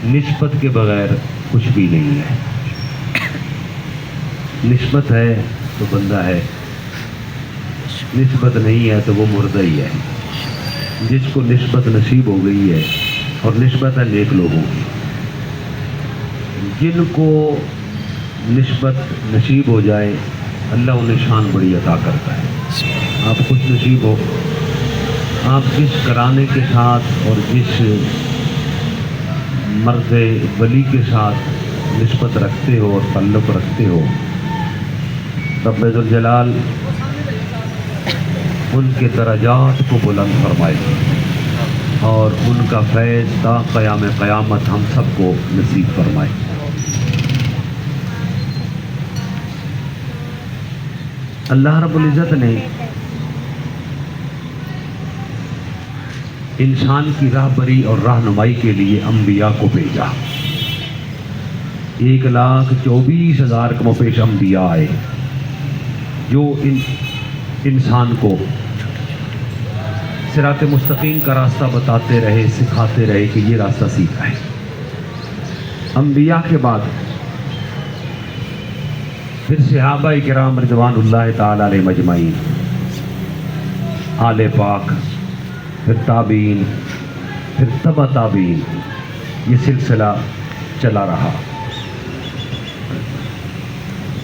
نسبت کے بغیر کچھ بھی نہیں ہے. نسبت ہے تو بندہ ہے، نسبت نہیں ہے تو وہ مردہ ہی ہے. جس کو نسبت نصیب ہو گئی ہے، اور نسبت ہے نیک لوگوں کی، جن کو نسبت نصیب ہو جائے اللہ انہیں شان بڑی عطا کرتا ہے. آپ خوش نصیب ہو، آپ جس گھرانے کے ساتھ اور جس مرد ولی کے ساتھ نسبت رکھتے ہو اور تعلق رکھتے ہو، رب ذوالجلال ان کے درجات کو بلند فرمائے اور ان کا فیض تا قیام قیامت ہم سب کو نصیب فرمائے. اللہ رب العزت نے انسان کی راہبری اور رہنمائی کے لیے انبیاء کو بھیجا. 1,24,000 کم و بیش انبیاء آئے جو انسان کو صراط مستقیم کا راستہ بتاتے رہے، سکھاتے رہے کہ یہ راستہ سیکھا ہے. انبیاء کے بعد پھر صحابہ کرام رضوان اللہ تعالی علیہ مجمعین، آل پاک، پھر تابعین، پھر تبع تابعین، یہ سلسلہ چلا رہا.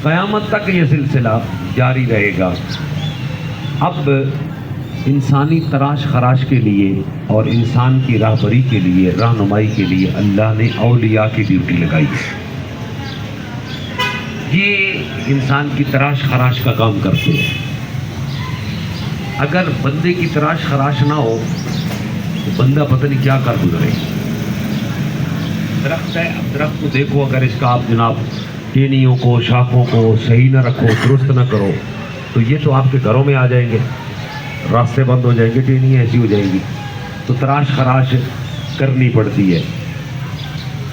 قیامت تک یہ سلسلہ جاری رہے گا. اب انسانی تراش خراش کے لیے اور انسان کی راہبری کے لیے، رہنمائی کے لیے اللہ نے اولیاء کی ڈیوٹی لگائی ہے. یہ انسان کی تراش خراش کا کام کرتے ہیں. اگر بندے کی تراش خراش نہ ہو تو بندہ پتہ نہیں کیا کر گزرے. درخت ہے، اب درخت کو دیکھو، اگر اس کا آپ جناب ٹہنیوں کو، شاخوں کو صحیح نہ رکھو، درست نہ کرو تو یہ تو آپ کے گھروں میں آ جائیں گے، راستے بند ہو جائیں گے، ٹہنیاں ایسی ہو جائیں گی. تو تراش خراش کرنی پڑتی ہے.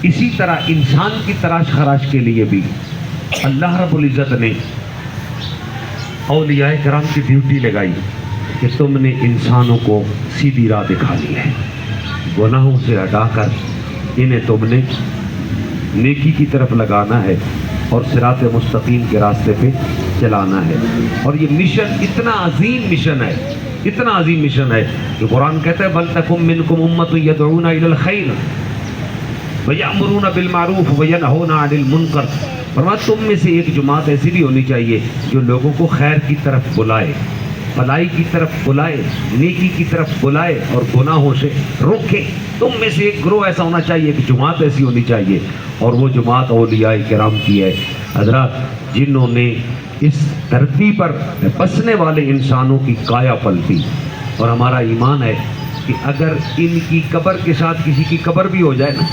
اسی طرح انسان کی تراش خراش کے لیے بھی اللہ رب العزت نے اولیاء کرام کی ڈیوٹی لگائی کہ تم نے انسانوں کو سیدھی راہ دکھانی ہے، گناہوں سے ہٹا کر انہیں تم نے نیکی کی طرف لگانا ہے اور صراط مستقیم کے راستے پہ چلانا ہے. اور یہ مشن اتنا عظیم مشن ہے، اتنا عظیم مشن ہے کہ قرآن کہتا ہے بَلْتَكُمْ مِنْكُمْ أُمَّةٌ يَدْعُونَ إِلَى الْخَيْرِ وَيَأْمُرُونَ بِالْمَعْرُوفِ وَيَنْهَوْنَ عَنِ الْمُنْكَرِ. فرمایا تم میں سے ایک جماعت ایسی بھی ہونی چاہیے جو لوگوں کو خیر کی طرف بلائے، بھلائی کی طرف بلائے، نیکی کی طرف بلائے اور گناہوں سے روکے. تم میں سے ایک گروہ ایسا ہونا چاہیے، کہ جماعت ایسی ہونی چاہیے، اور وہ جماعت اولیاء کرام کی ہے. حضرات جنہوں نے اس دھرتی پر بسنے والے انسانوں کی کایا پلٹی. اور ہمارا ایمان ہے کہ اگر ان کی قبر کے ساتھ کسی کی قبر بھی ہو جائے نا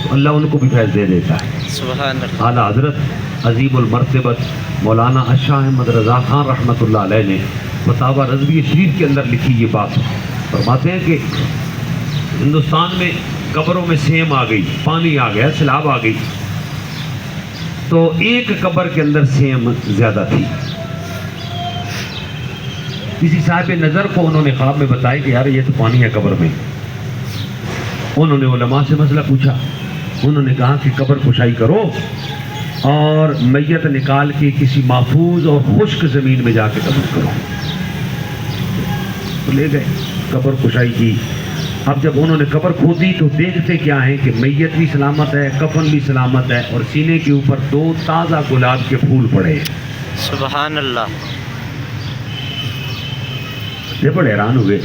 تو اللہ ان کو بھی فیض دے دیتا ہے. سبحان اللہ. اعلیٰ حضرت عظیم المرتبت مولانا شاہ احمد رضا خان رحمۃ اللہ علیہ نے فتاوی رضویہ شریف کے اندر لکھی یہ بات. فرماتے ہیں کہ ہندوستان میں قبروں میں سیم آ گئی، پانی آ گیا، سیلاب آ گئی، تو ایک قبر کے اندر سیم زیادہ تھی. کسی صاحب نظر کو انہوں نے خواب میں بتایا کہ یار یہ تو پانی ہے قبر میں. انہوں نے علماء سے مسئلہ پوچھا. انہوں نے کہا کہ قبر کشائی کرو اور میت نکال کے کسی محفوظ اور خشک زمین میں جا کے قبر کرو. تو لے گئے، قبر کشائی کی. اب جب انہوں نے قبر کھودی تو دیکھتے کیا ہیں کہ میت بھی سلامت ہے، کفن بھی سلامت ہے، اور سینے کے اوپر 2 تازہ گلاب کے پھول پڑے. سبحان اللہ. یہ بڑے حیران ہوئے.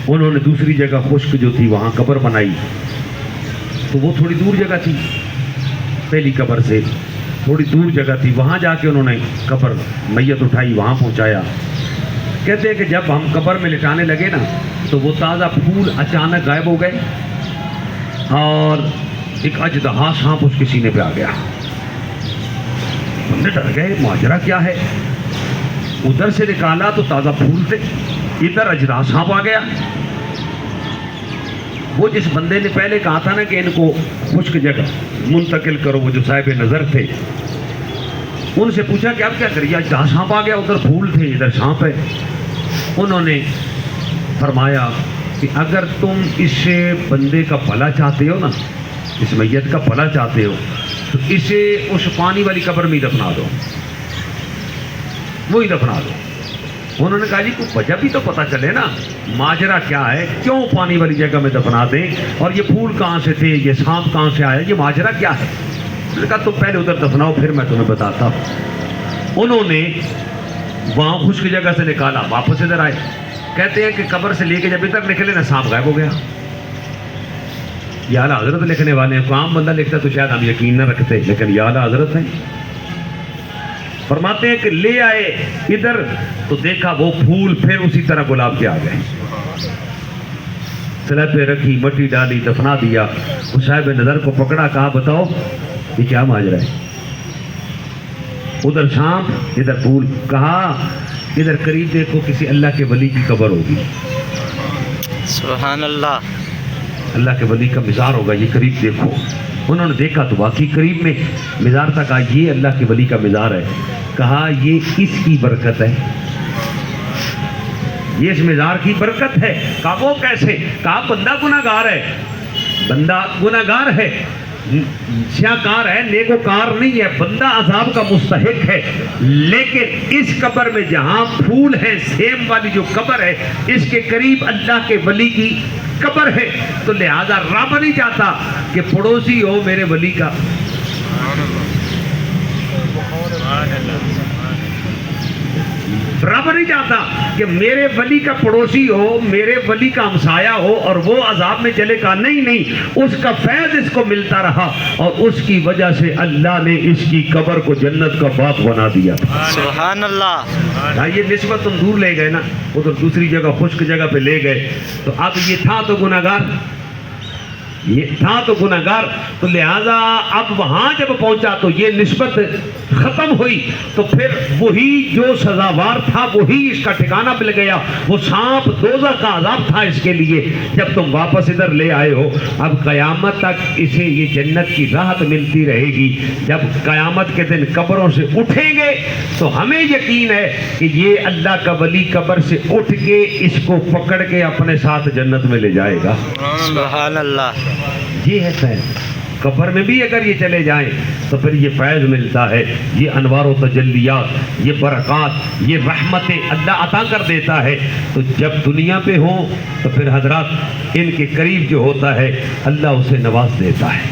انہوں نے دوسری جگہ خشک جو تھی وہاں قبر بنائی، تو وہ تھوڑی دور جگہ تھی، پہلی قبر سے تھوڑی دور جگہ تھی. وہاں جا کے انہوں نے قبر میت اٹھائی، وہاں پہنچایا. کہتے ہیں کہ جب ہم قبر میں لٹانے لگے نا تو وہ تازہ پھول اچانک غائب ہو گئے اور ایک اژدہا سانپ اس کے سینے پہ آ گیا. ہم نے ڈر گئے، ماجرا کیا ہے؟ ادھر سے نکالا تو تازہ پھول تھے، ادھر اژدہا سانپ آ گیا. وہ جس بندے نے پہلے کہا تھا نا کہ ان کو خشک جگہ منتقل کرو، وہ جو صاحب نظر تھے، ان سے پوچھا کہ اب کیا کریے؟ جہاں سانپ آ گیا، ادھر پھول تھے ادھر سانپ ہے. انہوں نے فرمایا کہ اگر تم اس بندے کا بھلا چاہتے ہو نا، اس میت کا بھلا چاہتے ہو، تو اسے اس پانی والی قبر میں ہی دفنا دو، وہی دفنا دو۔ انہوں نے کہا جی کوئی وجہ بھی تو پتہ چلے نا، ماجرا کیا ہے، کیوں پانی والی جگہ میں دفنا دیں، اور یہ پھول کہاں سے تھے، یہ سانپ کہاں سے آیا، یہ ماجرا کیا ہے؟ انہوں نے کہا تم پہلے ادھر دفناؤ پھر میں تمہیں بتاتا ہوں۔ انہوں نے وہاں خشک جگہ سے نکالا، واپس ادھر آئے، کہتے ہیں کہ قبر سے لے کے جب ادھر نکلے نا سانپ غائب ہو گیا۔ یہ اعلیٰ حضرت لکھنے والے ہیں، کوئی عام بندہ لکھتا تو شاید ہم یقین نہ رکھتے، لیکن یہ اعلیٰ حضرت ہیں۔ فرماتے ہیں کہ لے آئے ادھر تو دیکھا وہ پھول پھر اسی طرح گلاب کے آ گئے، سلب پہ رکھی، مٹی ڈالی، دفنا دیا۔ اس صاحب نظر کو پکڑا، کہا بتاؤ یہ کیا ماجرا ہے؟ ادھر سانپ ادھر پھول، کہا ادھر قریب دیکھو کسی اللہ کے ولی کی قبر ہوگی، سبحان اللہ، اللہ کے ولی کا مزار ہوگا، یہ قریب دیکھو۔ انہوں نے دیکھا تو واقعی قریب میں مزار تھا، کہا یہ اللہ کے ولی کا مزار ہے، کہا یہ کس کی برکت ہے؟ یہ اس مزار کی برکت ہے۔ کہا وہ کیسے؟ کہا بندہ گناہگار ہے، بندہ گناہگار ہے، سیاکار ہے، نیکوکار نہیں ہے، بندہ عذاب کا مستحق ہے، لیکن اس قبر میں جہاں پھول ہیں، سیم والی جو قبر ہے، اس کے قریب اللہ کے ولی کی قبر ہے، تو لہذا رب نہیں چاہتا کہ پڑوسی ہو میرے ولی کا۔ رب نہیں چاہتا کہ میرے ولی کا پڑوسی ہو، میرے ولی کا ہمسایہ ہو اور وہ عذاب میں چلے گا، نہیں، اس کا فیض اس کو ملتا رہا، اور اس کی وجہ سے اللہ نے اس کی قبر کو جنت کا باغ بنا دیا۔ سبحان اللہ۔ یہ نسبت تم دور لے گئے نا، ادھر دوسری جگہ خشک جگہ پہ لے گئے، تو اب یہ تھا تو گناہگار، یہ تھا تو گناہگار، تو لہذا اب وہاں جب پہنچا تو یہ نسبت ختم ہوئی، تو پھر وہی جو سزاوار تھا وہی اس کا ٹھکانہ مل گیا، وہ سانپ دوزخ کا عذاب تھا اس کے لیے۔ جب تم واپس ادھر لے آئے ہو، اب قیامت تک اسے یہ جنت کی راحت ملتی رہے گی۔ جب قیامت کے دن قبروں سے اٹھیں گے تو ہمیں یقین ہے کہ یہ اللہ کا ولی قبر سے اٹھ کے اس کو پکڑ کے اپنے ساتھ جنت میں لے جائے گا۔ سبحان اللہ۔ یہ ہے فیض، قبر میں بھی اگر یہ چلے جائیں تو پھر یہ فیض ملتا ہے، یہ انوار و تجلیات، یہ برکات، یہ رحمتیں اللہ عطا کر دیتا ہے۔ تو جب دنیا پہ ہوں تو پھر حضرات ان کے قریب جو ہوتا ہے اللہ اسے نواز دیتا ہے،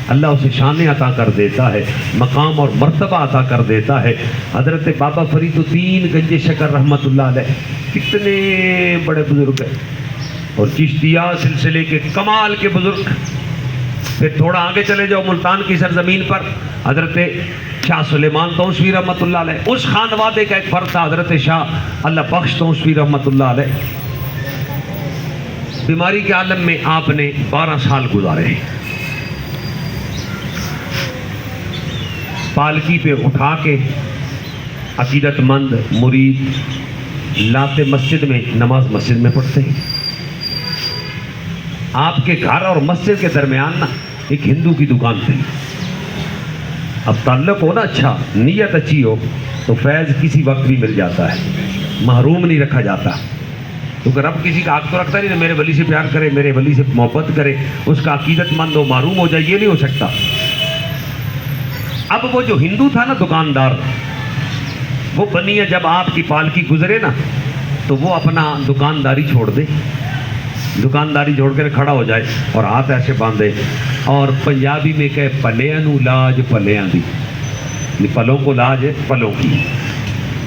اللہ اسے شانیں عطا کر دیتا ہے، مقام اور مرتبہ عطا کر دیتا ہے۔ حضرت بابا فرید الدین گنج شکر رحمۃ اللہ علیہ کتنے بڑے بزرگ ہیں، اور چشتیہ سلسلے کے کمال کے بزرگ۔ پھر تھوڑا آگے چلے جاؤ ملتان کی سرزمین پر، حضرت شاہ سلیمان توسوی رحمۃ اللہ علیہ، اس خانوادے کا ایک فرد تھا حضرت شاہ اللہ بخش توسوی رحمۃ اللہ علیہ۔ بیماری کے عالم میں آپ نے 12 سال گزارے ہیں، پالکی پہ اٹھا کے عقیدت مند مرید لاتے مسجد میں، نماز مسجد میں پڑھتے ہیں۔ آپ کے گھر اور مسجد کے درمیان نا ایک ہندو کی دکان تھی۔ اب تعلق ہو نا اچھا، نیت اچھی ہو تو فیض کسی وقت بھی مل جاتا ہے، محروم نہیں رکھا جاتا، کیونکہ رب کسی کا حق تو رکھتا نہیں، میرے ولی سے پیار کرے، میرے ولی سے محبت کرے، اس کا عقیدت مند ہو، محروم ہو جائے، یہ نہیں ہو سکتا۔ اب وہ جو ہندو تھا نا دکاندار، وہ بنیا جب آپ کی پالکی گزرے نا تو وہ اپنا دکانداری چھوڑ دے، دکانداری چھوڑ کر کھڑا ہو جائے اور ہاتھ ایسے باندھے، اور پنجابی میں کہے پلیاں نو لاج پلیاں دی، پلوں کو لاج ہے پلوں کی۔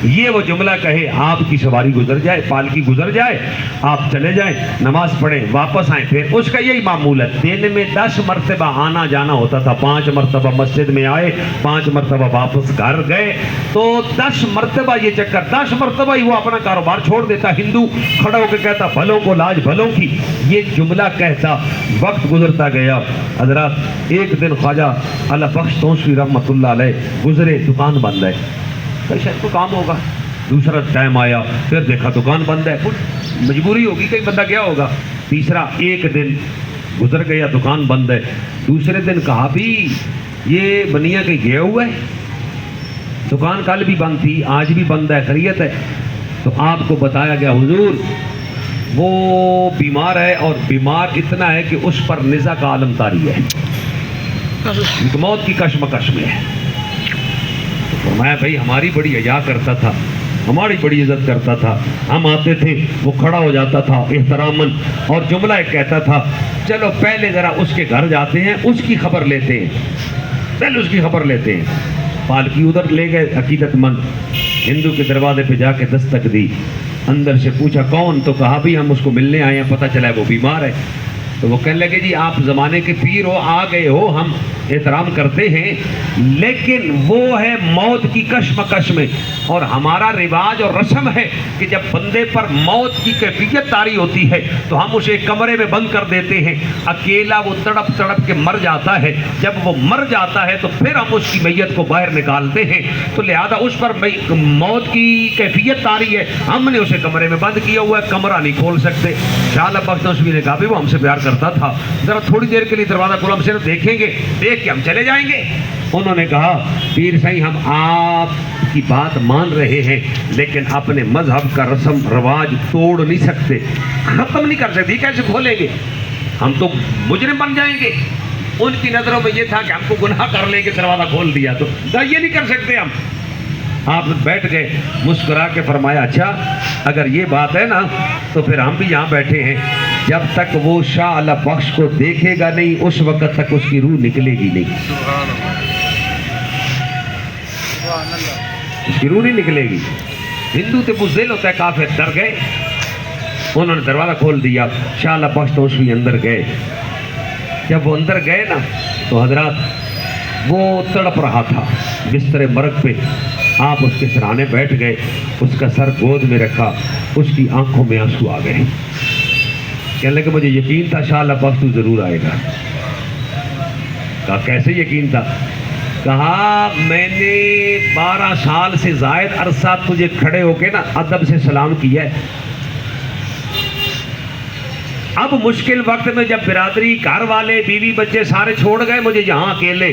یہ وہ جملہ کہے، آپ کی سواری گزر جائے، پالکی گزر جائے، آپ چلے جائیں، نماز پڑھیں، واپس آئیں، پھر اس کا یہی معمول ہے۔ دن میں 10 مرتبہ آنا جانا ہوتا تھا، 5 مرتبہ مسجد میں آئے، 5 مرتبہ واپس گھر گئے، تو 10 مرتبہ یہ چکر، 10 مرتبہ ہی وہ اپنا کاروبار چھوڑ دیتا۔ ہندو کھڑا ہو کے کہتا بھلوں کو لاج بھلوں کی، یہ جملہ کہتا، وقت گزرتا گیا۔ حضرات ایک دن خواجہ اللہ بخش توسوی رحمۃ اللہ علیہ گزرے، دکان بند ہے، شاید کو کام ہوگا، دوسرا ٹائم آیا، پھر دیکھا دکان بند ہے، کچھ مجبوری ہوگی، کہیں بندہ گیا ہوگا، تیسرا ایک دن گزر گیا، دکان بند ہے، دوسرے دن کہا بھی یہ بنیا کہیں گیا ہوا ہے، دکان کل بھی بند تھی، آج بھی بند ہے، خیریت ہے؟ تو آپ کو بتایا گیا حضور وہ بیمار ہے اور بیمار اتنا ہے کہ اس پر نزا کا عالم طاری ہے، موت کی کشمکش میں ہے۔ تو فرمایا بھائی ہماری بڑی حیا کرتا تھا، ہماری بڑی عزت کرتا تھا، ہم آتے تھے وہ کھڑا ہو جاتا تھا احتراماً اور جملہ ایک کہتا تھا چلو پہلے ذرا اس کے گھر جاتے ہیں، اس کی خبر لیتے ہیں، پہلے اس کی خبر لیتے ہیں۔ پالکی ادھر لے گئے، عقیدت مند ہندو کے دروازے پہ جا کے دستک دی، اندر سے پوچھا کون؟ تو کہا بھی ہم اس کو ملنے آئے ہیں، پتہ چلا ہے وہ بیمار ہے۔ تو وہ کہنے لگے جی آپ زمانے کے پیر ہو، آ گئے ہو، ہم احترام کرتے ہیں، لیکن وہ ہے موت کی کشمکش میں، اور ہمارا رواج اور رسم ہے کہ جب بندے پر موت کی کیفیت طاری ہوتی ہے تو ہم اسے کمرے میں بند کر دیتے ہیں، اکیلا وہ تڑپ تڑپ کے مر جاتا ہے، جب وہ مر جاتا ہے تو پھر ہم اس کی میت کو باہر نکالتے ہیں، تو لہذا اس پر موت کی کیفیت طاری ہے، ہم نے اسے کمرے میں بند کیا ہوا ہے، کمرہ نہیں کھول سکتے۔ شاہ عالم بخش نوشوی نے کہا بھی وہ ہم سے پیار کرتا تھا، ذرا تھوڑی دیر کے لیے دروازہ کھولا، ہم سے دیکھیں گے، دیکھ کے ہم چلے جائیں گے۔ انہوں نے کہا پیر صاحب ہم آپ کی بات مان رہے ہیں لیکن اپنے مذہب کا رسم رواج توڑ نہیں سکتے، ختم نہیں کر سکتے، کیسے کھولیں گے؟ ہم تو مجرم بن جائیں گے۔ ان کی نظروں میں یہ تھا کہ ہم کو گناہ کر لے کے دروازہ کھول دیا، تو یہ نہیں کر سکتے ہم۔ آپ بیٹھ گئے، مسکرا کے فرمایا اچھا اگر یہ بات ہے نا تو پھر ہم بھی یہاں بیٹھے ہیں، جب تک وہ شاہ عالم بخش کو دیکھے گا نہیں اس وقت تک اس کی روح نکلے گی نہیں، اس کی روح نہیں نکلے گی۔ ہندو تو بزدل ہوتا ہے، کافر ڈر گئے، انہوں نے دروازہ کھول دیا، شاہ عالم بخش تو اس بھی اندر گئے۔ جب وہ اندر گئے نا تو حضرات وہ تڑپ رہا تھا بستر مرگ پہ، آپ اس کے سرانے بیٹھ گئے، اس کا سر گود میں رکھا، اس کی آنکھوں میں آنسو آ گئے۔ کہنے لگے مجھے یقین تھا شاہ عالم بخش تو ضرور آئے گا۔ کہا کیسے یقین تھا؟ کہا میں نے 12 سال سے زائد عرصہ تجھے کھڑے ہو کے نا ادب سے سلام کیا ہے، اب مشکل وقت میں جب برادری، گھر والے، بیوی بچے سارے چھوڑ گئے مجھے یہاں اکیلے،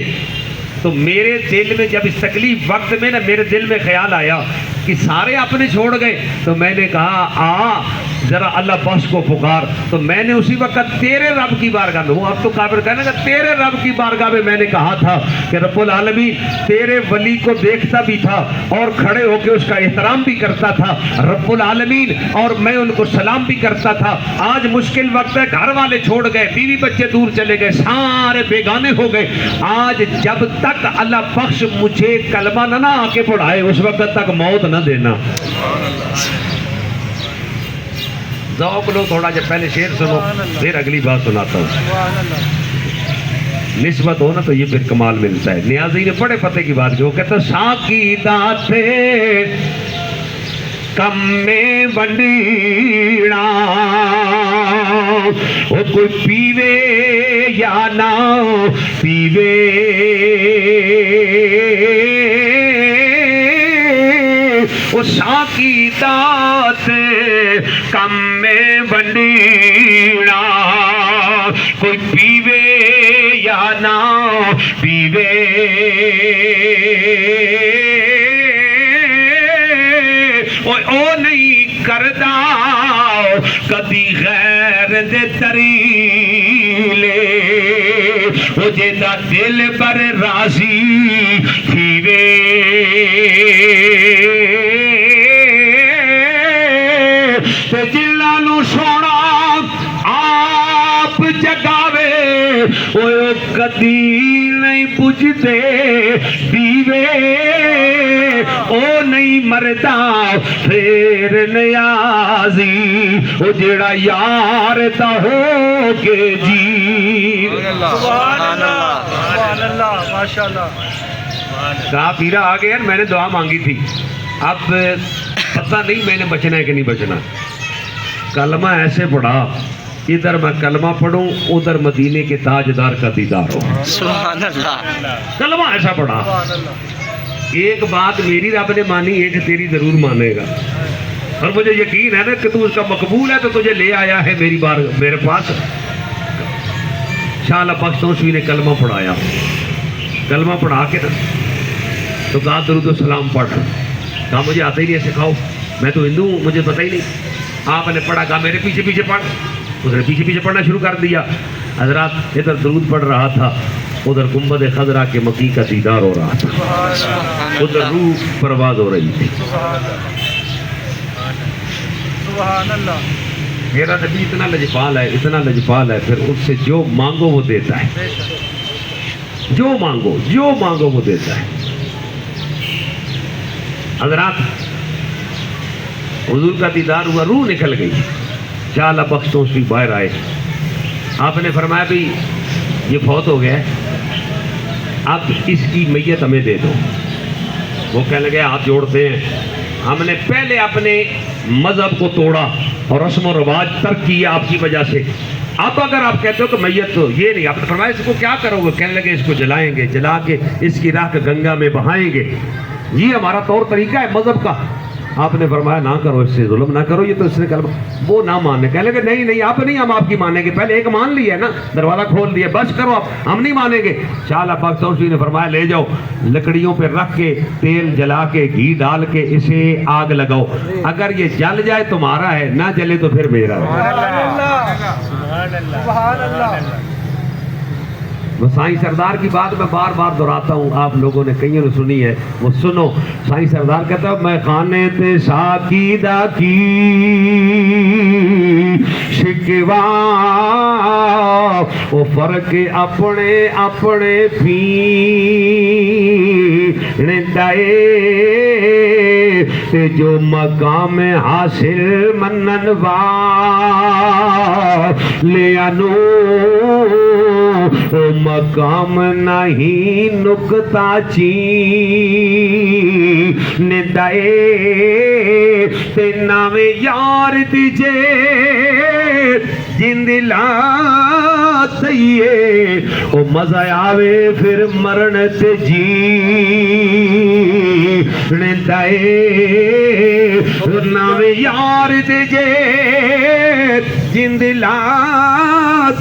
تو میرے دل میں جب اس تکلیف وقت میں نا میرے دل میں خیال آیا کہ سارے اپنے چھوڑ گئے، تو میں نے کہا آ ذرا اللہ بخش کو پکار، تو میں نے اسی وقت تیرے رب کی بارگاہ میں، اب تو کافر کہنے گا تیرے رب کی بارگاہ میں نے کہا تھا کہ رب العالمین تیرے ولی کو دیکھتا بھی تھا اور کھڑے ہو کے اس کا احترام بھی کرتا تھا رب العالمین، اور میں ان کو سلام بھی کرتا تھا۔ آج مشکل وقت ہے، گھر والے چھوڑ گئے، بیوی بچے دور چلے گئے، سارے بیگانے ہو گئے، آج جب تک اللہ بخش مجھے کلمہ نہ آ کے پڑھائے اس وقت تک موت نہ دینا۔ ذوق لو تھوڑا، جب پہلے شعر سنو پھر اگلی بات سناتا ہوں۔ نسبت ہو نا تو یہ پھر کمال ملتا ہے۔ نیازی نے بڑے پتہ کی بات کی، وہ کہتا ساکی داتے کم میں بنڈیڑا، وہ کوئی پیوے یا نہ پیوے، وہ ساکی داتے کم میں بنڈیڑا، کوئی پیوے یا نہ پیوے، او نہیں کردا کدی غیر دے تریلے، او جیدا دل پر راضی تھیوے، تے جنہاں نوں سونا آپ جگاوے او کدی نہیں بجھدے دیوے، او نہیں مردا پھر نیازی، او جڑا یار دا ہو کے جی۔ سبحان اللہ، سبحان اللہ، ماشاءاللہ۔ کہا پیرا آ گیا، میں نے دعا مانگی تھی، اب پتہ نہیں میں نے بچنا ہے کہ نہیں بچنا۔ کلمہ ایسے پڑھا، ادھر میں کلمہ پڑھوں ادھر مدینے کے تاجدار کا دیدار ہو۔ سبحان اللہ، کلمہ ایسا پڑھا، ایک بات میری رب نے مانی، ایک تیری ضرور مانے گا، اور مجھے یقین ہے نا کہ تو اس کا مقبول ہے، تو تجھے لے آیا ہے میرے پاس۔ شاہ عالم بخش نوشوی نے کلمہ پڑھایا، کلمہ پڑھا کے نا تو کہا درود و سلام پڑھ، کہا مجھے آتا ہی نہیں ہے، سکھاؤ، میں تو ہندو ہوں، مجھے پتہ ہی نہیں۔ آپ نے پڑھا، کہا میرے پیچھے پیچھے پڑھ، اس نے پیچھے پیچھے پڑھنا شروع کر دیا. حضرات ادھر درود پڑھ رہا تھا، ادھر گنبد خضرا کے مکی کا دیدار ہو رہا تھا، ادھر روح پرواز ہو رہی تھی. سبحان اللہ. میرا نبی اتنا لجپال ہے، اتنا لجپال ہے، پھر اس سے جو مانگو وہ دیتا ہے، بے شک. جو مانگو وہ دیتا ہے. حضرات حضور کا دیدار ہوا، روح نکل گئی، چال بخشوں سے باہر آئے. آپ نے فرمایا بھی یہ فوت ہو گیا ہے، اب اس کی میت ہمیں دے دو. وہ کہنے لگے ہاتھ جوڑتے ہیں، ہم نے پہلے اپنے مذہب کو توڑا اور رسم و رواج ترک کیا آپ کی وجہ سے. اب اگر آپ کہتے ہو کہ میت تو یہ نہیں، آپ نے فرمایا اس کو کیا کرو گے؟ کہنے لگے اس کو جلائیں گے، جلا کے اس کی راکھ گنگا میں بہائیں گے. یہ ہمارا طور طریقہ ہے مذہب کا. آپ نے فرمایا نہ کرو، اس سے ظلم نہ کرو، یہ تو اس نے کلمہ. وہ نہ ماننے، کہنے لگے نہیں آپ نہیں، ہم آپ کی مانیں گے. پہلے ایک مان لیا ہے نا، دروازہ کھول دیا، بس کرو آپ، ہم نہیں مانیں گے. شالا پاک توسی نے فرمایا لے جاؤ، لکڑیوں پہ رکھ کے تیل جلا کے گھی ڈال کے اسے آگ لگاؤ. اگر یہ جل جائے تمہارا ہے، نہ جلے تو پھر میرا ہے. سبحان اللہ. سائیں سردار کی بات میں بار بار دہراتا ہوں، آپ لوگوں نے کئیوں نے سنی ہے، وہ سنو. سائیں سردار کہتا ہے میں خانے تے ساکیدہ کی شکوا وہ فرق اپنے اپنے پینے دائے تے جو مقام حاصل منن لے انو مقام نہیں نکتا چین دائے تے ناوے یار دیجے جن دلا تیئے او مزہ آوے پھر مرن تے جین دائے ناوے یار دیجے جن دلا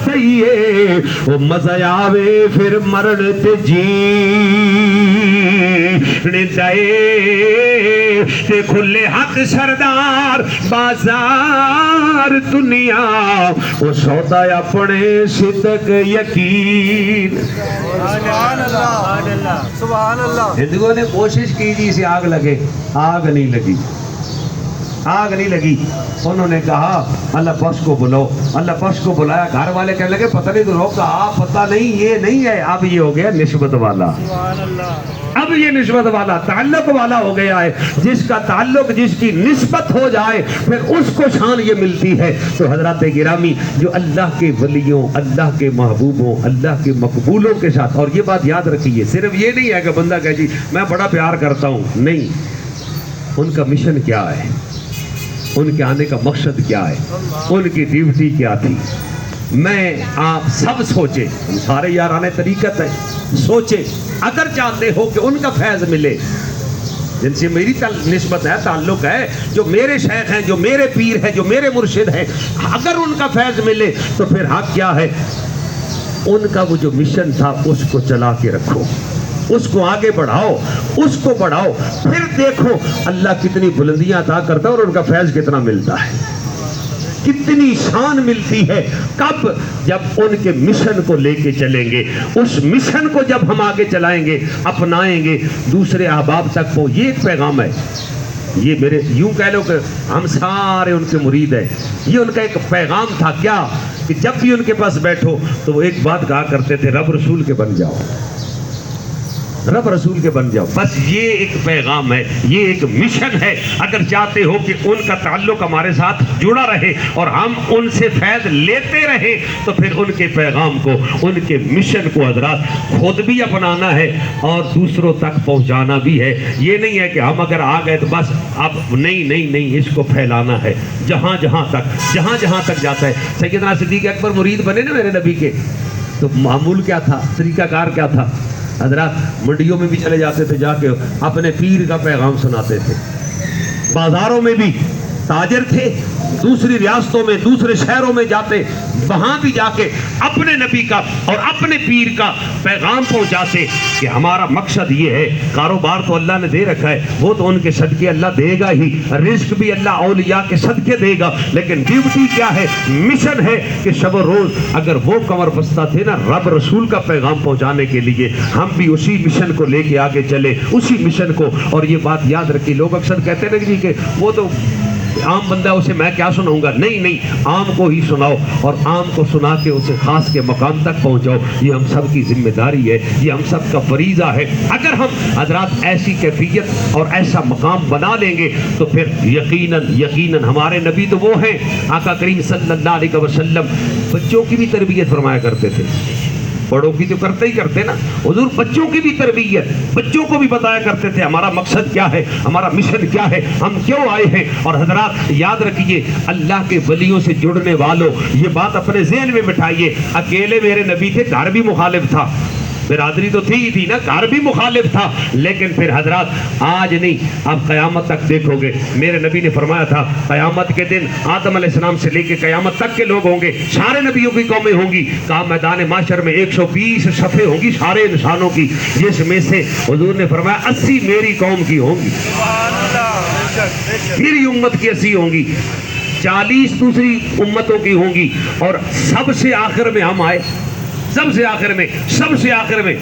تیئے او مزہ آوے پھر مرن تے جین دائے تے کھلے حق سردار بازار دنیا او سودا اپنے صدق یقین. سبحان اللہ. سبحان اللہ. ہندوؤں نے کوشش کی جی اسے آگ لگے، آگ نہیں لگی، آگ نہیں لگی. انہوں نے کہا اللہ بخش کو بلاؤ. اللہ بخش کو بلایا، گھر والے کہنے لگے پتہ نہیں تو روک، کہا پتہ نہیں یہ نہیں ہے. اب یہ ہو گیا نسبت والا، سبحان اللہ. اب یہ نسبت والا تعلق والا ہو گیا ہے. جس کا تعلق، جس کی نسبت ہو جائے پھر اس کو شان یہ ملتی ہے. تو حضرات گرامی، جو اللہ کے ولیوں، اللہ کے محبوبوں، اللہ کے مقبولوں کے ساتھ، اور یہ بات یاد رکھیے، صرف یہ نہیں ہے کہ بندہ کہے جی میں بڑا پیار کرتا ہوں، نہیں. ان کا مشن کیا ہے، ان کے آنے کا مقصد کیا ہے، ان کی ڈیوٹی کیا تھی. میں آپ سب سوچیں، سارے یاران طریقت ہے، سوچیں اگر چاہتے ہو کہ ان کا فیض ملے، جن سے میری نسبت ہے، تعلق ہے، جو میرے شیخ ہیں، جو میرے پیر ہیں، جو میرے مرشد ہیں، اگر ان کا فیض ملے تو پھر حق کیا ہے؟ ان کا وہ جو مشن تھا اس کو چلا کے رکھو، اس کو آگے بڑھاؤ، اس کو بڑھاؤ. پھر دیکھو اللہ کتنی بلندیاں عطا کرتا ہے اور ان کا فیض کتنا ملتا ہے، کتنی شان ملتی ہے. کب؟ جب ان کے مشن کو لے کے چلیں گے. اس مشن کو جب ہم آگے چلائیں گے، اپنائیں گے، دوسرے احباب تک وہ یہ ایک پیغام ہے. یہ میرے یوں کہہ لو کہ ہم سارے ان کے مرید ہیں. یہ ان کا ایک پیغام تھا کیا کہ جب بھی ان کے پاس بیٹھو تو وہ ایک بات کہا کرتے تھے، رب رسول کے بن جاؤ، رب رسول کے بن جاؤ. بس یہ ایک پیغام ہے، یہ ایک مشن ہے. اگر چاہتے ہو کہ ان کا تعلق ہمارے ساتھ جڑا رہے اور ہم ان سے فیض لیتے رہیں تو پھر ان کے پیغام کو، ان کے مشن کو حضرات خود بھی اپنانا ہے اور دوسروں تک پہنچانا بھی ہے. یہ نہیں ہے کہ ہم اگر آ گئے تو بس اب نہیں، اس کو پھیلانا ہے جہاں جہاں تک جاتا ہے. سیدنا صدیق اکبر مرید بنے نا میرے نبی کے، تو معمول کیا تھا، طریقہ کار کیا تھا؟ حضرات منڈیوں میں بھی چلے جاتے تھے، جا کے اپنے پیر کا پیغام سناتے تھے. بازاروں میں بھی تاجر تھے, دوسری ریاستوں میں دوسرے شہروں میں جاتے, وہاں بھی جا کے اپنے نبی کا اور اپنے پیر کا پیغام پہنچاتے کہ ہمارا مقصد یہ ہے. کاروبار تو اللہ نے دے رکھا ہے, وہ تو ان کے صدقے اللہ دے گا ہی, رزق بھی اللہ اولیاء کے صدقے دے گا, لیکن ڈیوٹی کیا ہے, مشن ہے کہ شب و روز اگر وہ کمر بستہ تھے نا رب رسول کا پیغام پہنچانے کے لیے, ہم بھی اسی مشن کو لے کے آگے چلے, اسی مشن کو. اور یہ بات یاد رکھیے, لوگ اکثر کہتے ہیں جی کہ وہ تو عام بندہ ہے, اسے میں کیا سناؤں گا. نہیں, عام کو ہی سناؤ, اور عام کو سنا کے اسے خاص کے مقام تک پہنچاؤ. یہ ہم سب کی ذمہ داری ہے, یہ ہم سب کا فریضہ ہے. اگر ہم حضرات ایسی کیفیت اور ایسا مقام بنا لیں گے تو پھر یقیناً ہمارے نبی تو وہ ہیں, آقا کریم صلی اللہ علیہ وسلم بچوں کی بھی تربیت فرمایا کرتے تھے. بڑوں کی تو کرتے ہی کرتے نا, حضور بچوں کی بھی تربیت, بچوں کو بھی بتایا کرتے تھے ہمارا مقصد کیا ہے, ہمارا مشن کیا ہے, ہم کیوں آئے ہیں. اور حضرات یاد رکھیے, اللہ کے ولیوں سے جڑنے والوں یہ بات اپنے ذہن میں بٹھائیے, اکیلے میرے نبی تھے, گھر بھی مخالف تھا, برادری تو تھی ہی تھی نا, گھر بھی مخالف تھا, لیکن پھر حضرات آج نہیں, اب قیامت تک دیکھو گے. میرے نبی نے فرمایا تھا قیامت کے دن آدم علیہ السلام سے لے کے قیامت تک کے لوگ ہوں گے, سارے نبیوں کی قومیں ہوں گی. کہا میدان محشر میں 120 صفیں ہوں گی سارے انسانوں کی, جس میں سے حضور نے فرمایا 80 میری قوم کی ہوں گی, میری امت کی 80 ہوں گی, 40 دوسری امتوں کی ہوں گی, اور سب سے آخر میں ہم آئے, سب سے آخر میں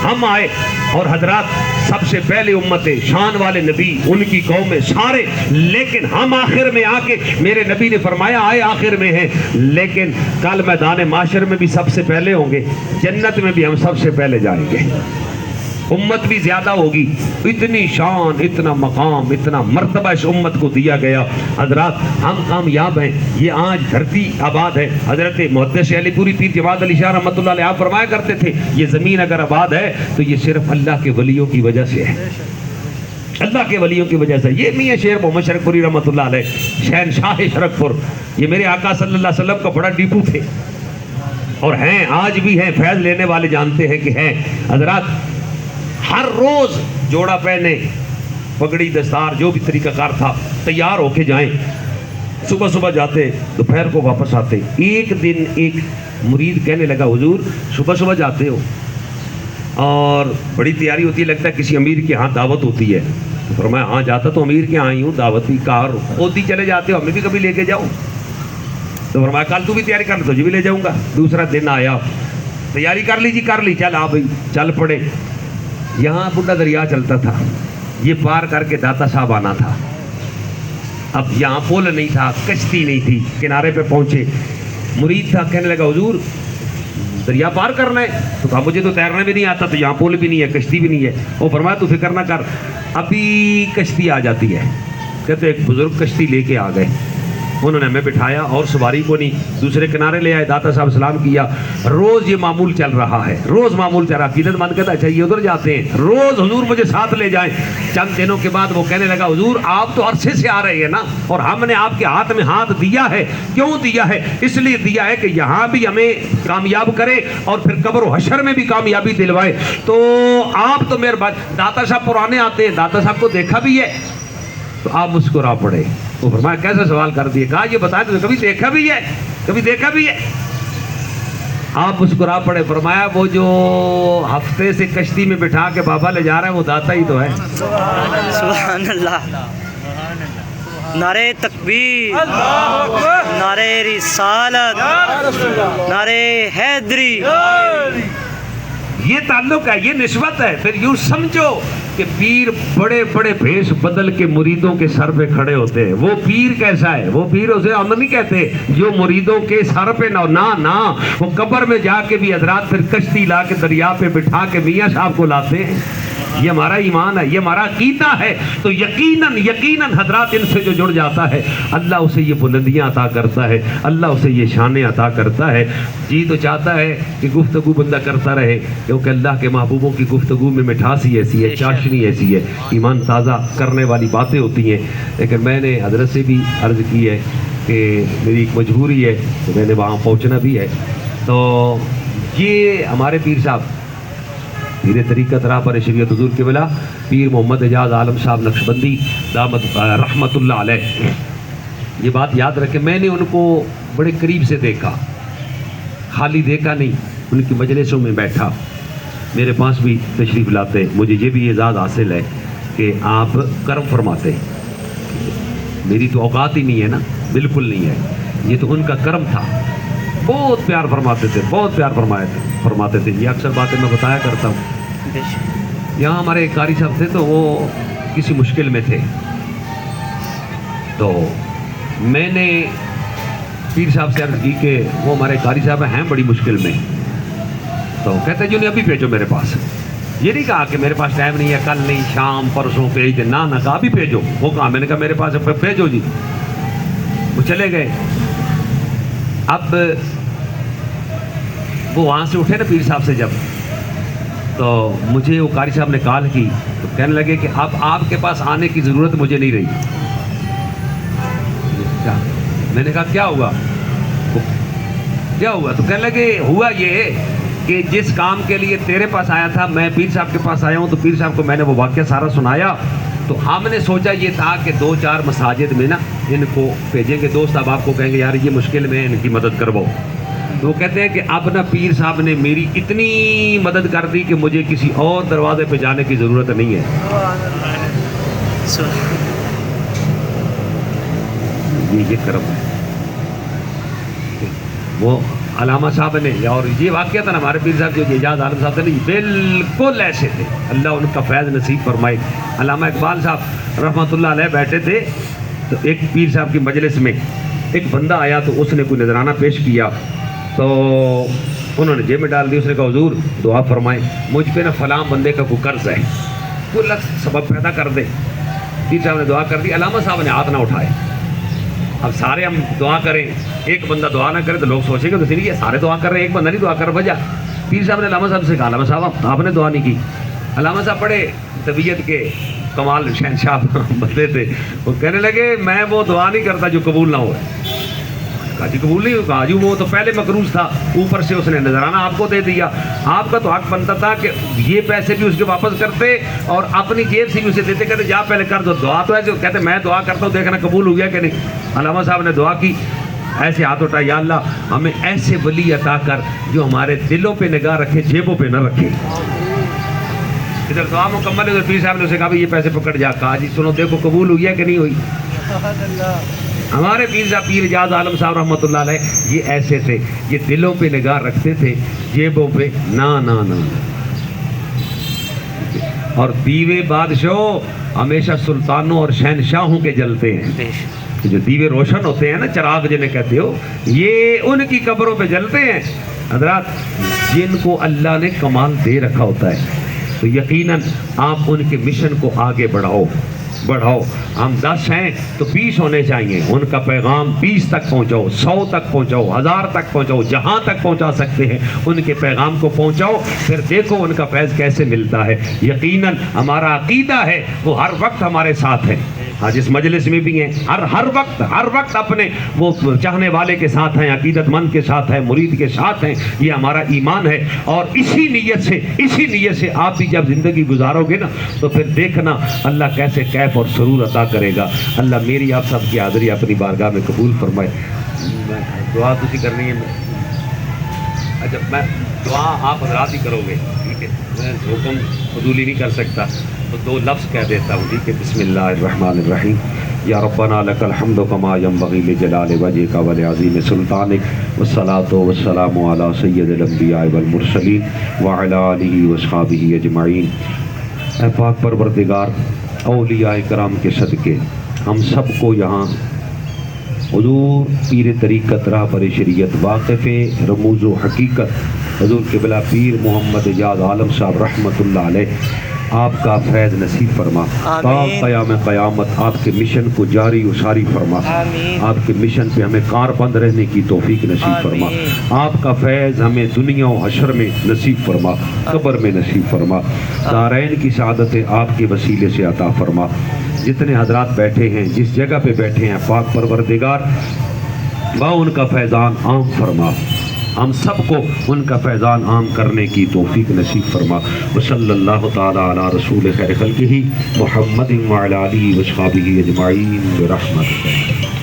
ہم آئے. اور حضرات سب سے پہلے امتیں, شان والے نبی, ان کی قومیں سارے, لیکن ہم آخر میں آ کے, میرے نبی نے فرمایا آئے آخر میں ہیں, لیکن کل میدان معاشر میں بھی سب سے پہلے ہوں گے, جنت میں بھی ہم سب سے پہلے جائیں گے. امت بھی زیادہ ہوگی, اتنی شان, اتنا مقام, اتنا مرتبہ اس امت کو دیا گیا. حضرات ہم کامیاب ہیں, یہ آج دھرتی آباد ہے. حضرت محدث علی پوری پیر جواد علی شاہ رحمۃ اللہ علیہ آپ فرمایا کرتے تھے, یہ زمین اگر آباد ہے تو یہ صرف اللہ کے ولیوں کی وجہ سے ہے, اللہ کے ولیوں کی وجہ سے. یہ میاں شیر محمد شرک پوری رحمۃ اللہ علیہ, شہنشاہ شرک پور, یہ میرے آقا صلی اللہ علیہ وسلم کا بڑا ڈیپو تھے, اور ہیں آج بھی ہیں, فیض لینے والے جانتے ہیں کہ ہیں. حضرات ہر روز جوڑا پہنے, پگڑی, دستار, جو بھی طریقہ کار تھا, تیار ہو کے جائیں, صبح جاتے, دوپہر کو واپس آتے. ایک دن ایک مرید کہنے لگا حضور صبح جاتے ہو اور بڑی تیاری ہوتی ہے, لگتا ہے کسی امیر کے ہاں دعوت ہوتی ہے. تو فرمایا ہاں جاتا تو امیر کے ہاں ہی ہوں, دعوت بھی کار خود ہی چلے جاتے ہو, ہمیں بھی کبھی لے کے جاؤ. تو فرمایا کل تو بھی تیاری کر لو, تجھے بھی لے جاؤں گا. دوسرا دن آیا, تیاری کر لی, چل آ بھائی چل پڑے. یہاں بڈھا دریا چلتا تھا, یہ پار کر کے داتا صاحب آنا تھا. اب یہاں پل نہیں تھا, کشتی نہیں تھی, کنارے پہ پہنچے. مرید تھا, کہنے لگا حضور دریا پار کرنا ہے. تو کہا مجھے تو تیرنا بھی نہیں آتا, تو یہاں پل بھی نہیں ہے, کشتی بھی نہیں ہے. وہ فرمایا تو فکر نہ کر, ابھی کشتی آ جاتی ہے. کہتے ایک بزرگ کشتی لے کے آ گئے, انہوں نے ہمیں بٹھایا اور سواری کو نہیں, دوسرے کنارے لے آئے, داتا صاحب سلام کیا. روز یہ معمول چل رہا ہے, عقیدت مند کہتا اچھا یہ ادھر جاتے ہیں, روز حضور مجھے ساتھ لے جائیں. چند دنوں کے بعد وہ کہنے لگا حضور آپ تو عرصے سے آ رہے ہیں نا, اور ہم نے آپ کے ہاتھ میں ہاتھ دیا ہے. کیوں دیا ہے؟ اس لیے دیا ہے کہ یہاں بھی ہمیں کامیاب کرے اور پھر قبر و حشر میں بھی کامیابی دلوائے. تو آپ تو مہربانی. داتا صاحب پرانے آتے ہیں, داتا صاحب کو دیکھا بھی ہے, تو آپ مسکرا پڑے. وہ فرمایا کیسا سوال کر دیے؟ کہا یہ بتائیں تو کبھی دیکھا بھی ہے, آپ مسکرا پڑے. فرمایا وہ جو ہفتے سے کشتی میں بٹھا کے بابا لے جا رہا ہے وہ داتا ہی تو ہے. سبحان اللہ, نعرہ تکبیر, نعرہ رسالت, نعرہ حیدری. یہ تعلق ہے, یہ نسبت ہے. پھر یوں سمجھو کہ پیر بڑے بڑے بھیس بدل کے مریدوں کے سر پہ کھڑے ہوتے ہیں. وہ پیر کیسا ہے؟ وہ پیر اسے ہم نہیں کہتے جو مریدوں کے سر پہ نہ وہ قبر میں جا کے بھی حضرات پھر کشتی لا کے دریا پہ بٹھا کے میاں صاحب کو لاتے ہیں. یہ ہمارا ایمان ہے, یہ ہمارا عقیدہ ہے. تو یقیناً حضرات ان سے جو جڑ جاتا ہے اللہ اسے یہ بلندیاں عطا کرتا ہے, اللہ اسے یہ شانیں عطا کرتا ہے. جی تو چاہتا ہے کہ گفتگو بندہ کرتا رہے, کیونکہ اللہ کے محبوبوں کی گفتگو میں مٹھاس ہی ایسی ہے, چاشنی ایسی ہے, ایمان تازہ کرنے والی باتیں ہوتی ہیں. لیکن میں نے حضرت سے بھی عرض کی ہے کہ میری ایک مجبوری ہے, تو میں نے وہاں پہنچنا بھی ہے. تو یہ ہمارے پیر صاحب پیر طریقت راہ پر شریعت حضور کے بلا پیر محمد اعجاز عالم صاحب نقشبندی دامت رحمت اللہ علیہ, یہ بات یاد رکھیں، میں نے ان کو بڑے قریب سے دیکھا، خالی دیکھا نہیں، ان کی مجلسوں میں بیٹھا، میرے پاس بھی تشریف لاتے، مجھے یہ بھی اعزاز حاصل ہے کہ آپ کرم فرماتے ہیں، میری تو اوقات ہی نہیں ہے نا، بالکل نہیں ہے، یہ تو ان کا کرم تھا، بہت پیار فرماتے تھے، بہت پیار فرماتے تھے، یہ اکثر باتیں میں بتایا کرتا ہوں۔ یہاں ہمارے ایک قاری صاحب تھے تو وہ کسی مشکل میں تھے، تو میں نے پیر صاحب سے عرض کی کہ وہ ہمارے قاری صاحب ہیں بڑی مشکل میں، تو کہتے جو نہیں ابھی بھیجو میرے پاس، یہ نہیں کہا کہ میرے پاس ٹائم نہیں ہے، کل نہیں، شام پرسوں بھیج دے، نہ کہا ابھی بھیجو، وہ کہا، میں نے کہا میرے پاس بھیجو جی، وہ چلے گئے۔ اب وہ وہاں سے اٹھے نا پیر صاحب سے جب، تو مجھے وہ قاری صاحب نے کال کی، تو کہنے لگے کہ اب آپ کے پاس آنے کی ضرورت مجھے نہیں رہی۔ میں نے کہا کیا ہوا؟ کیا ہوا؟ تو کہنے لگے ہوا یہ کہ جس کام کے لیے تیرے پاس آیا تھا میں پیر صاحب کے پاس آیا ہوں، تو پیر صاحب کو میں نے وہ واقعہ سارا سنایا، تو ہم نے سوچا یہ تھا کہ 2-4 مساجد میں نا ان کو بھیجیں گے، دوست اب آپ کو کہیں گے یار یہ مشکل میں ان کی مدد کرواؤ، تو وہ کہتے ہیں کہ اب نا پیر صاحب نے میری اتنی مدد کر دی کہ مجھے کسی اور دروازے پہ جانے کی ضرورت نہیں ہے۔ یہ کرم ہے۔ وہ علامہ صاحب نے، اور یہ واقعہ تھا نا ہمارے پیر صاحب جو اعجاز عالم صاحب تھے بالکل ایسے تھے، اللہ ان کا فیض نصیب فرمائے۔ علامہ اقبال صاحب رحمۃ اللہ علیہ بیٹھے تھے، تو ایک پیر صاحب کی مجلس میں ایک بندہ آیا، تو اس نے کوئی نذرانہ پیش کیا، تو انہوں نے جیب میں ڈال دی، اس نے کہا حضور دعا فرمائیں، مجھ پہ نا فلاں بندے کا کوئی قرض ہے، کوئی اللہ سبب پیدا کر دے۔ پیر صاحب نے دعا کر دی، علامہ صاحب نے ہاتھ نہ اٹھائے۔ اب سارے ہم دعا کریں، ایک بندہ دعا نہ کرے تو لوگ سوچیں گے تو یہ سارے دعا کر رہے ہیں، ایک بندہ نہیں دعا کر وجہ۔ پیر صاحب نے علامہ صاحب سے کہا علامہ صاحب آپ نے دعا نہیں کی۔ علامہ صاحب بڑے طبیعت کے کمال شہنشاہ بندے تھے، وہ کہنے لگے میں وہ دعا نہیں کرتا جو قبول نہ ہو۔ کہا جی قبول نہیں ہوگا جی، وہ تو پہلے مقروض تھا، اوپر سے اس نے نذرانہ آپ کو دے دیا، آپ کا تو حق بنتا تھا کہ یہ پیسے بھی اس کے واپس کرتے اور اپنی جیب سے بھی اسے دیتے، کہتے جا پہلے کر دو دعا، تو ایسے کہتے میں دعا کرتا ہوں دیکھنا قبول ہو گیا کہ نہیں۔ علامہ صاحب نے دعا کی، ایسے ہاتھ اٹھا، یا اللہ ہمیں ایسے ولی عطا کر جو ہمارے دلوں پہ نگاہ رکھے، جیبوں پہ نہ رکھے۔ ادھر دعا مکمل ہے، پیر صاحب نے اسے کہا یہ پیسے پکڑ جا، کہا جی سنو دیکھو قبول ہوئی ہے کہ نہیں ہوئی۔ ہمارے پیر صاحب پیر اعجاز عالم صاحب رحمۃ اللہ علیہ یہ ایسے تھے، یہ دلوں پہ نگاہ رکھتے تھے، جیبوں پہ نہ۔ اور دیوے بادشاہ ہمیشہ سلطانوں اور شہنشاہوں کے جلتے ہیں، جو دیوے روشن ہوتے ہیں نا، چراغ جنہیں کہتے ہو، یہ ان کی قبروں پہ جلتے ہیں۔ حضرات جن کو اللہ نے کمال دے رکھا ہوتا ہے تو یقیناً آپ ان کے مشن کو آگے بڑھاؤ۔ ہم 10 ہیں تو 20 ہونے چاہیے، ان کا پیغام 20 تک پہنچاؤ، 100 تک پہنچاؤ، 1000 تک پہنچاؤ، جہاں تک پہنچا سکتے ہیں ان کے پیغام کو پہنچاؤ، پھر دیکھو ان کا فیض کیسے ملتا ہے۔ یقیناً ہمارا عقیدہ ہے وہ ہر وقت ہمارے ساتھ ہے، آج اس مجلس میں بھی ہیں، ہر وقت اپنے وہ چاہنے والے کے ساتھ ہیں، عقیدت مند کے ساتھ ہیں، مرید کے ساتھ ہیں، یہ ہمارا ایمان ہے۔ اور اسی نیت سے آپ بھی جب زندگی گزارو گے نا تو پھر دیکھنا اللہ کیسے کیف اور سرور عطا کرے گا۔ اللہ میری آپ سب کی حاضری اپنی بارگاہ میں قبول فرمائے۔ دعا تجھے کرنی ہے، اچھا میں دعا آپ حضرات ہی کرو گے، ٹھیک ہے، میں حکم فضولی نہیں کر سکتا، تو 2 لفظ کہہ دیتا ہوں، ٹھیک ہے۔ بسم اللہ الرحمن الرحیم، یا ربنا لک الحمد کما ینبغی لجلال وجہک ولعظیم سلطانک، والصلاۃ والسلام علی سید الانبیاء والمرسلین وعلی آلہ واصحابہ اجمعین۔ اے پاک پروردگار، اولیاء کرام کے صدقے ہم سب کو یہاں حضور پیر طریقت راہبر شریعت واقف رموز و حقیقت حضور قبلہ پیر محمد اعجاز عالم صاحب رحمۃ اللہ علیہ آپ کا فیض نصیب فرما، تا قیام قیامت آپ کے مشن کو جاری و ساری فرما، آپ کے مشن پہ ہمیں کاربند رہنے کی توفیق نصیب فرما، آپ کا فیض ہمیں دنیا و حشر میں نصیب فرما، قبر میں نصیب فرما، دارین کی سعادتیں آپ کے وسیلے سے عطا فرما۔ جتنے حضرات بیٹھے ہیں، جس جگہ پہ بیٹھے ہیں، پاک پروردگار با ان کا فیضان عام فرما، ہم سب کو ان کا فیضان عام کرنے کی توفیق نصیب فرما۔ وصلی اللہ تعالی علی رسول خیر خلقہ محمد وعلی آلہ وصحبہ اجمعین برحمتک۔